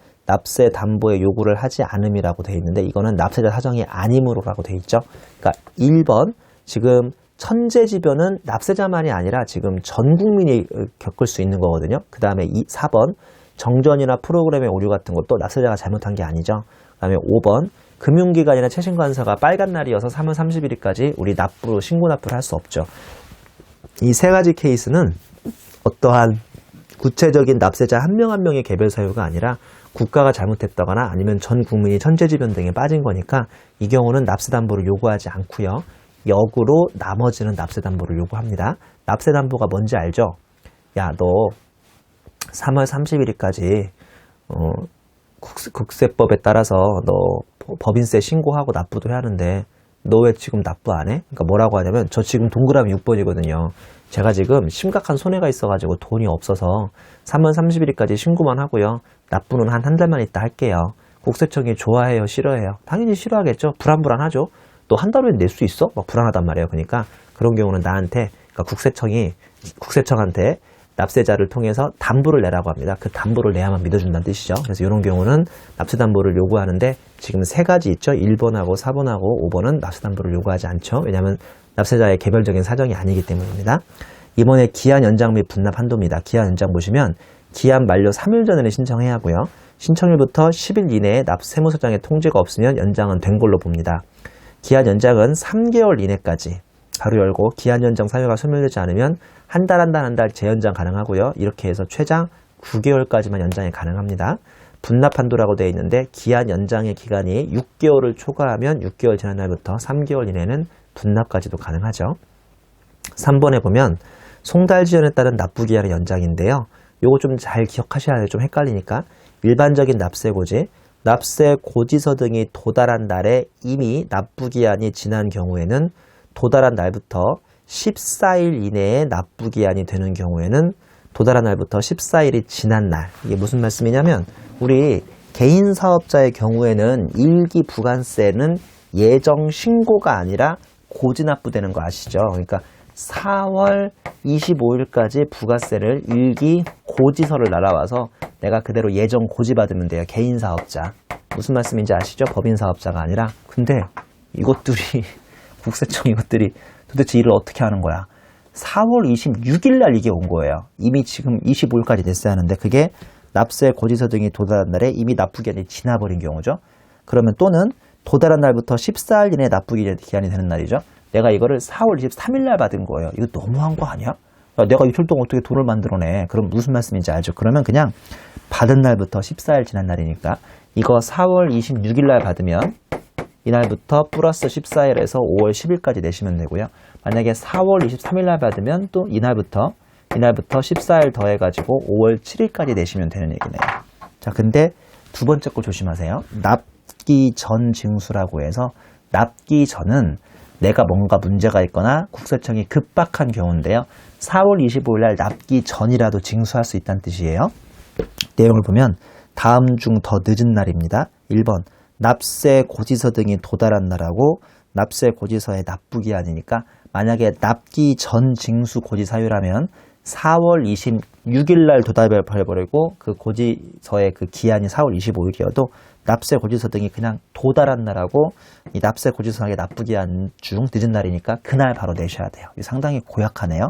요구를 하지 않음이라고 되어 있는데 이거는 납세자 사정이 아니므로라고 되어 있죠. 그러니까 1번 지금 천재지변은 납세자만이 아니라 지금 전 국민이 겪을 수 있는 거거든요. 그 다음에 4번 정전이나 프로그램의 오류 같은 것도 납세자가 잘못한 게 아니죠. 그 다음에 5번 금융기관이나 최신관서가 빨간 날이어서 3월 31일까지 우리 신고 납부를 할 수 없죠. 이 세 가지 케이스는 어떠한 구체적인 납세자 한 명 한 명의 개별 사유가 아니라 국가가 잘못했다거나 아니면 전 국민이 천재지변 등에 빠진 거니까 이 경우는 납세담보를 요구하지 않고요. 역으로 나머지는 납세담보를 요구합니다. 납세담보가 뭔지 알죠? 야, 너 3월 31일까지 국세법에 따라서 너 법인세 신고하고 납부도 해야 하는데 너 왜 지금 납부 안 해? 그러니까 뭐라고 하냐면 저 지금 동그라미 6번이거든요. 제가 지금 심각한 손해가 있어가지고 돈이 없어서 3월 30일까지 신고만 하고요. 납부는 한 달만 있다 할게요. 국세청이 좋아해요? 싫어해요? 당연히 싫어하겠죠. 불안하죠. 또 한 달 후에 낼 수 있어? 막 불안하단 말이에요. 그러니까 그런 경우는 나한테 그러니까 국세청한테 납세자를 통해서 담보를 내라고 합니다. 그 담보를 내야만 믿어준다는 뜻이죠. 그래서 이런 경우는 납세담보를 요구하는데 지금 세 가지 있죠. 1번하고 4번하고 5번은 납세담보를 요구하지 않죠. 왜냐하면 납세자의 개별적인 사정이 아니기 때문입니다. 이번에 기한 연장 및 분납 한도입니다. 기한 연장 보시면 기한 만료 3일 전에는 신청해야 하고요. 신청일부터 10일 이내에 세무서장의 통지가 없으면 연장은 된 걸로 봅니다. 기한 연장은 3개월 이내까지 가로 열고 기한 연장 사유가 소멸되지 않으면 한 달 재연장 가능하고요. 이렇게 해서 최장 9개월까지만 연장이 가능합니다. 분납 한도라고 되어 있는데 기한 연장의 기간이 6개월을 초과하면 6개월 지난 날부터 3개월 이내는 분납까지도 가능하죠. 3번에 보면 송달 지연에 따른 납부기한의 연장인데요. 요거 좀 잘 기억하셔야 돼요. 좀 헷갈리니까. 일반적인 납세고지, 납세고지서 등이 도달한 날에 이미 납부기한이 지난 경우에는 도달한 날부터 14일 이내에 납부기한이 되는 경우에는 도달한 날부터 14일이 지난 날. 이게 무슨 말씀이냐면 우리 개인 사업자의 경우에는 일기 부가세는 예정 신고가 아니라 고지 납부되는 거 아시죠? 그러니까 4월 25일까지 부가세를 일기 고지서를 날아와서 내가 그대로 예정 고지받으면 돼요. 개인 사업자. 무슨 말씀인지 아시죠? 법인 사업자가 아니라. 근데 이것들이 국세청 이것들이 도대체 일을 어떻게 하는 거야? 4월 26일 날 이게 온 거예요. 이미 지금 25일까지 됐어야 하는데 그게 납세 고지서 등이 도달한 날에 이미 납부기한이 지나버린 경우죠. 그러면 또는 도달한 날부터 14일 이내에 납부기한이 되는 날이죠. 내가 이거를 4월 23일 날 받은 거예요. 이거 너무한 거 아니야? 야, 내가 이틀 동안 어떻게 돈을 만들어내? 그럼 무슨 말씀인지 알죠? 그러면 그냥 받은 날부터 14일 지난 날이니까 이거 4월 26일 날 받으면 이날부터 플러스 14일에서 5월 10일까지 내시면 되고요. 만약에 4월 23일 날 받으면 또 이날부터 14일 더해가지고 5월 7일까지 내시면 되는 얘기네요. 자, 근데 두 번째 거 조심하세요. 납기 전 징수라고 해서 납기 전은 내가 뭔가 문제가 있거나 국세청이 급박한 경우인데요. 4월 25일 날 납기 전이라도 징수할 수 있다는 뜻이에요. 내용을 보면 다음 중 더 늦은 날입니다. 1번 납세 고지서 등이 도달한 날하고 납세 고지서의 납부기한이니까 만약에 납기 전 징수 고지 사유라면 4월 26일 날 도달해버리고 그 고지서의 그 기한이 4월 25일이어도 납세 고지서 등이 그냥 도달한 날하고 이 납세 고지서의 납부기한 중 늦은 날이니까 그날 바로 내셔야 돼요. 상당히 고약하네요.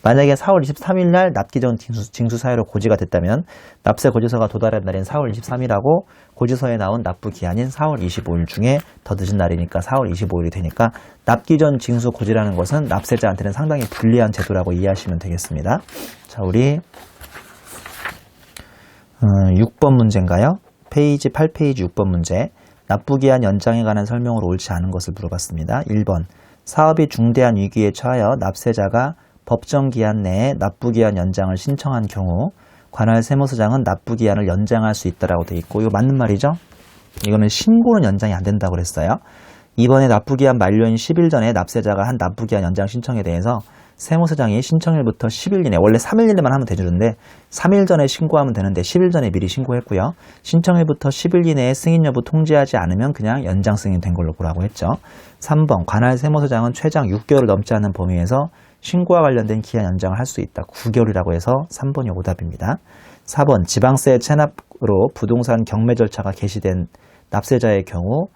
만약에 4월 23일 날 납기 전 징수 사유로 고지가 됐다면 납세 고지서가 도달한 날인 4월 23일하고 고지서에 나온 납부기한인 4월 25일 중에 더 늦은 날이니까 4월 25일이 되니까 납기 전 징수 고지라는 것은 납세자한테는 상당히 불리한 제도라고 이해하시면 되겠습니다. 자, 우리 6번 문제인가요? 페이지 8페이지 6번 문제. 납부기한 연장에 관한 설명으로 옳지 않은 것을 물어봤습니다. 1번 사업이 중대한 위기에 처하여 납세자가 법정 기한 내에 납부기한 연장을 신청한 경우 관할 세무서장은 납부기한을 연장할 수 있다라고 돼 있고 이거 맞는 말이죠? 이거는 신고는 연장이 안 된다고 그랬어요. 이번에 납부기한 만료인 10일 전에 납세자가 한 납부기한 연장 신청에 대해서 세무서장이 신청일부터 10일 이내, 원래 3일 이내만 하면 되는데 3일 전에 신고하면 되는데 10일 전에 미리 신고했고요. 신청일부터 10일 이내에 승인 여부 통지하지 않으면 그냥 연장 승인된 걸로 보라고 했죠. 3번 관할 세무서장은 최장 6개월을 넘지 않는 범위에서 신고와 관련된 기한 연장을 할 수 있다. 9개월이라고 해서 3번이 오답입니다. 4번 지방세 체납으로 부동산 경매 절차가 개시된 납세자의 경우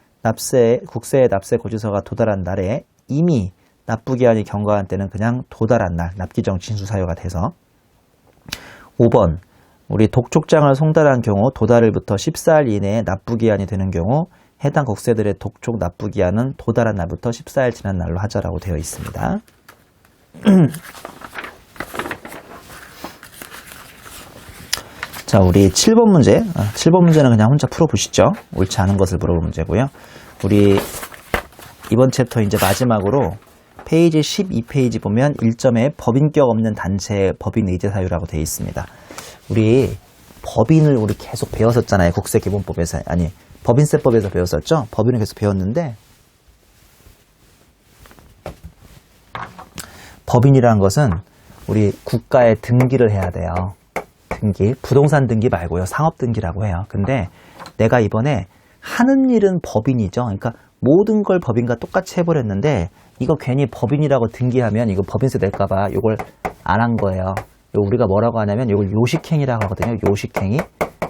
국세의 납세 고지서가 도달한 날에 이미 납부기한이 경과한 때는 그냥 도달한 날 납기정 징수 사유가 돼서 5번 우리 독촉장을 송달한 경우 도달일부터 14일 이내에 납부기한이 되는 경우 해당 국세들의 독촉 납부기한은 도달한 날부터 14일 지난 날로 하자라고 되어 있습니다. 자, 우리 7번 문제. 7번 문제는 그냥 혼자 풀어보시죠. 옳지 않은 것을 물어볼 문제고요. 우리 이번 챕터 이제 마지막으로 페이지 12페이지 보면 1점에 법인격 없는 단체의 법인 의제 사유라고 되어 있습니다. 우리 법인을 우리 계속 배웠었잖아요. 국세기본법에서. 아니, 법인세법에서 배웠었죠. 법인을 계속 배웠는데 법인이라는 것은 우리 국가에 등기를 해야 돼요. 등기. 부동산 등기 말고요. 상업 등기라고 해요. 근데 내가 이번에 하는 일은 법인이죠. 그러니까 모든 걸 법인과 똑같이 해버렸는데 이거 괜히 법인이라고 등기하면 이거 법인세 낼까봐 이걸 안 한 거예요. 우리가 뭐라고 하냐면 이걸 요식행위라고 하거든요. 요식행위.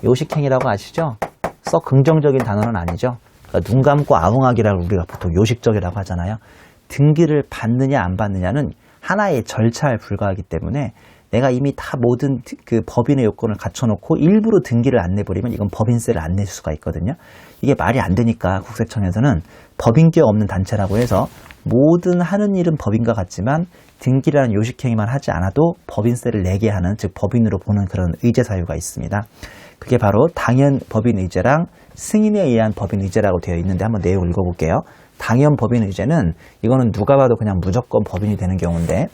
요식행위라고 아시죠? 썩 긍정적인 단어는 아니죠. 그러니까 눈 감고 아웅하기라고 우리가 보통 요식적이라고 하잖아요. 등기를 받느냐 안 받느냐는 하나의 절차에 불과하기 때문에 내가 이미 다 모든 그 법인의 요건을 갖춰놓고 일부러 등기를 안 내버리면 이건 법인세를 안 낼 수가 있거든요. 이게 말이 안 되니까 국세청에서는 법인격 없는 단체라고 해서 모든 하는 일은 법인과 같지만 등기라는 요식행위만 하지 않아도 법인세를 내게 하는, 즉 법인으로 보는 그런 의제 사유가 있습니다. 그게 바로 당연 법인 의제랑 승인에 의한 법인 의제라고 되어 있는데 한번 내용 읽어볼게요. 당연 법인 의제는 이거는 누가 봐도 그냥 무조건 법인이 되는 경우인데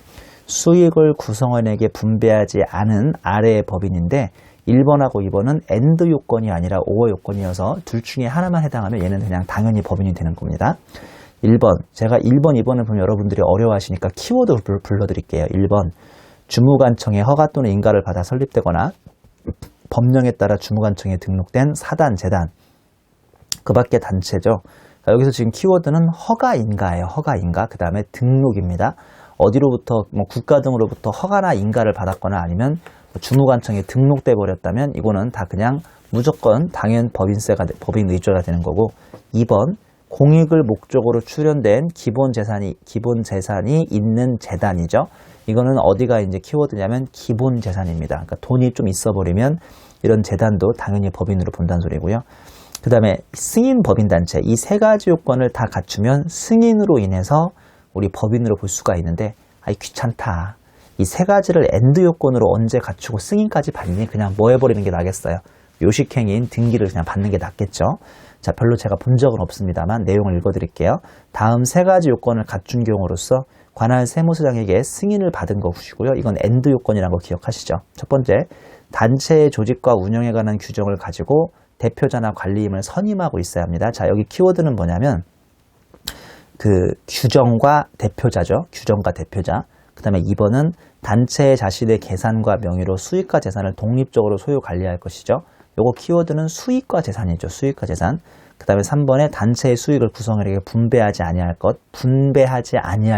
수익을 구성원에게 분배하지 않은 아래의 법인인데 1번하고 2번은 AND 요건이 아니라 OR 요건이어서 둘 중에 하나만 해당하면 얘는 그냥 당연히 법인이 되는 겁니다. 1번, 제가 1번, 2번을 보면 여러분들이 어려워하시니까 키워드 불러드릴게요. 1번, 주무관청의 허가 또는 인가를 받아 설립되거나 법령에 따라 주무관청에 등록된 사단, 재단, 그 밖의 단체죠. 자, 여기서 지금 키워드는 허가인가예요. 허가인가. 그 다음에 등록입니다. 어디로부터, 국가 등으로부터 허가나 인가를 받았거나 아니면 주무관청에 등록돼 버렸다면 이거는 다 그냥 무조건 당연 법인세가, 법인 의존가 되는 거고. 2번, 공익을 목적으로 출연된 기본 재산이 있는 재단이죠. 이거는 어디가 이제 키워드냐면 기본 재산입니다. 그러니까 돈이 좀 있어 버리면 이런 재단도 당연히 법인으로 본다는 소리고요. 그 다음에 승인 법인단체, 이 세 가지 요건을 다 갖추면 승인으로 인해서 우리 법인으로 볼 수가 있는데, 아이 귀찮다. 이 세 가지를 AND 요건으로 언제 갖추고 승인까지 받니? 그냥 뭐 해버리는 게 나겠어요. 요식행위인 등기를 그냥 받는 게 낫겠죠. 자, 별로 제가 본 적은 없습니다만 내용을 읽어드릴게요. 다음 세 가지 요건을 갖춘 경우로서 관할 세무서장에게 승인을 받은 것이고요. 이건 AND 요건이라는 거 기억하시죠? 첫 번째, 단체의 조직과 운영에 관한 규정을 가지고 대표자나 관리임을 선임하고 있어야 합니다. 자, 여기 키워드는 뭐냐면 그 규정과 대표자죠. 규정과 대표자. 그 다음에 2번은 단체의 자신의 계산과 명의로 수익과 재산을 독립적으로 소유 관리할 것이죠. 요거 키워드는 수익과 재산이죠. 수익과 재산. 그 다음에 3번에 단체의 수익을 구성원에게 분배하지 아니할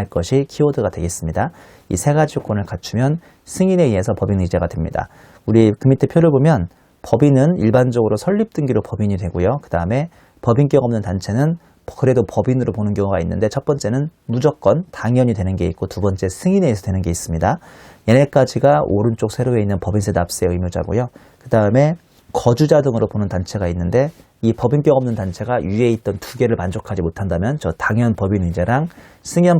것이 키워드가 되겠습니다. 이 세 가지 요건을 갖추면 승인에 의해서 법인 의제가 됩니다. 우리 그 밑에 표를 보면 법인은 일반적으로 설립 등기로 법인이 되고요. 그 다음에 법인격 없는 단체는 그래도 법인으로 보는 경우가 있는데 첫 번째는 무조건 당연히 되는 게 있고 두 번째 승인에 의해서 되는 게 있습니다. 얘네까지가 오른쪽 세로에 있는 법인세 납세 의무자고요. 그 다음에 거주자 등으로 보는 단체가 있는데 이 법인격 없는 단체가 위에 있던 두 개를 만족하지 못한다면 저 당연 법인 의제랑 승인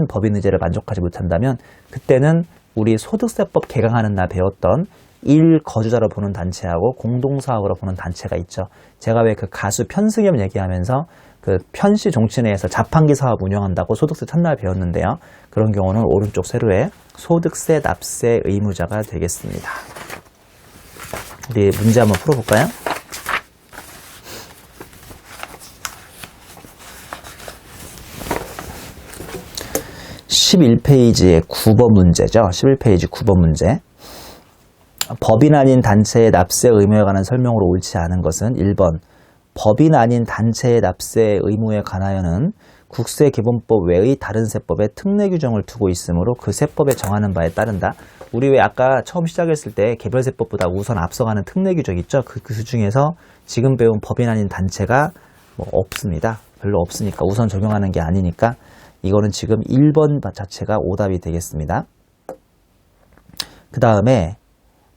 법인 의제를 만족하지 못한다면 그때는 우리 소득세법 개강하는 날 배웠던 1거주자로 보는 단체하고 공동사업으로 보는 단체가 있죠. 제가 왜 그 가수 편승엽 얘기하면서 그 편시 종친회에서 자판기 사업 운영한다고 소득세 첫날 배웠는데요. 그런 경우는 오른쪽 세로에 소득세 납세 의무자가 되겠습니다. 우리 문제 한번 풀어볼까요? (11페이지의 9번 문제죠. 11페이지 9번 문제. 법인 아닌 단체의 납세 의무에 관한 설명으로 옳지 않은 것은 1번 법인 아닌 단체의 납세 의무에 관하여는 국세기본법 외의 다른 세법에 특례 규정을 두고 있으므로 그 세법에 정하는 바에 따른다. 우리 왜 아까 처음 시작했을 때 개별세법보다 우선 앞서가는 특례 규정 있죠? 그 중에서 지금 배운 법인 아닌 단체가 뭐 없습니다. 별로 없으니까 우선 적용하는 게 아니니까 이거는 지금 1번 자체가 오답이 되겠습니다. 그 다음에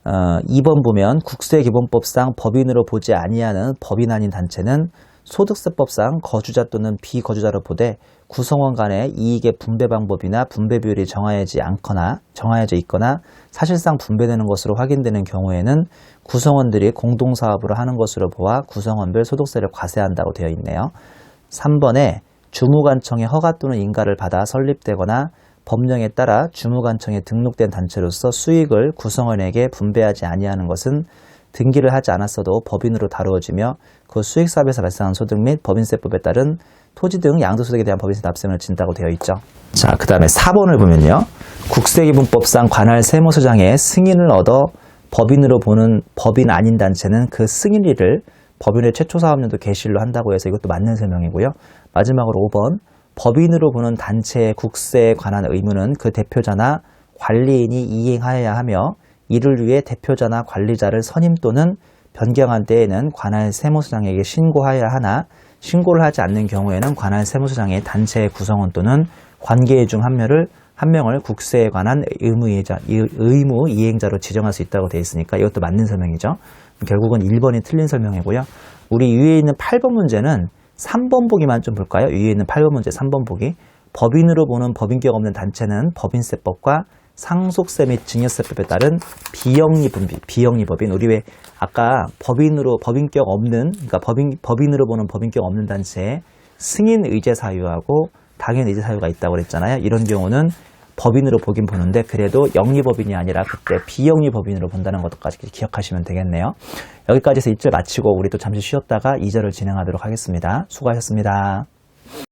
2번 보면 국세기본법상 법인으로 보지 아니하는 법인 아닌 단체는 소득세법상 거주자 또는 비거주자로 보되 구성원 간의 이익의 분배 방법이나 분배 비율이 정하여져 있거나 사실상 분배되는 것으로 확인되는 경우에는 구성원들이 공동사업으로 하는 것으로 보아 구성원별 소득세를 과세한다고 되어 있네요. 3번에 주무관청의 허가 또는 인가를 받아 설립되거나 법령에 따라 주무관청에 등록된 단체로서 수익을 구성원에게 분배하지 아니하는 것은 등기를 하지 않았어도 법인으로 다루어지며 그 수익사업에서 발생한 소득 및 법인세법에 따른 토지 등 양도소득에 대한 법인세 납세를 진다고 되어 있죠. 자, 그 다음에 4번을 보면요. 국세기본법상 관할 세무서장의 승인을 얻어 법인으로 보는 법인 아닌 단체는 그 승인일을 법인의 최초 사업년도 개시일로 한다고 해서 이것도 맞는 설명이고요. 마지막으로 5번 법인으로 보는 단체의 국세에 관한 의무는 그 대표자나 관리인이 이행하여야 하며 이를 위해 대표자나 관리자를 선임 또는 변경한 때에는 관할 세무서장에게 신고하여야 하나 신고를 하지 않는 경우에는 관할 세무서장의 단체의 구성원 또는 관계인 중 한 명을 한 명을 국세에 관한 의무 이행자로 지정할 수 있다고 되어 있으니까 이것도 맞는 설명이죠. 결국은 1번이 틀린 설명이고요. 우리 위에 있는 8번 문제는 3번 보기만 좀 볼까요? 위에 있는 8번 문제 3번 보기. 법인으로 보는 법인격 없는 단체는 법인세법과 상속세 및 증여세법에 따른 비영리 법인. 우리 왜 아까 법인격 없는, 그러니까 법인으로 보는 법인격 없는 단체에 승인 의제 사유하고 당연 의제 사유가 있다고 그랬잖아요. 이런 경우는 법인으로 보긴 보는데 그래도 영리법인이 아니라 그때 비영리법인으로 본다는 것까지 기억하시면 되겠네요. 여기까지 해서 1절 마치고 우리 또 잠시 쉬었다가 2절을 진행하도록 하겠습니다. 수고하셨습니다.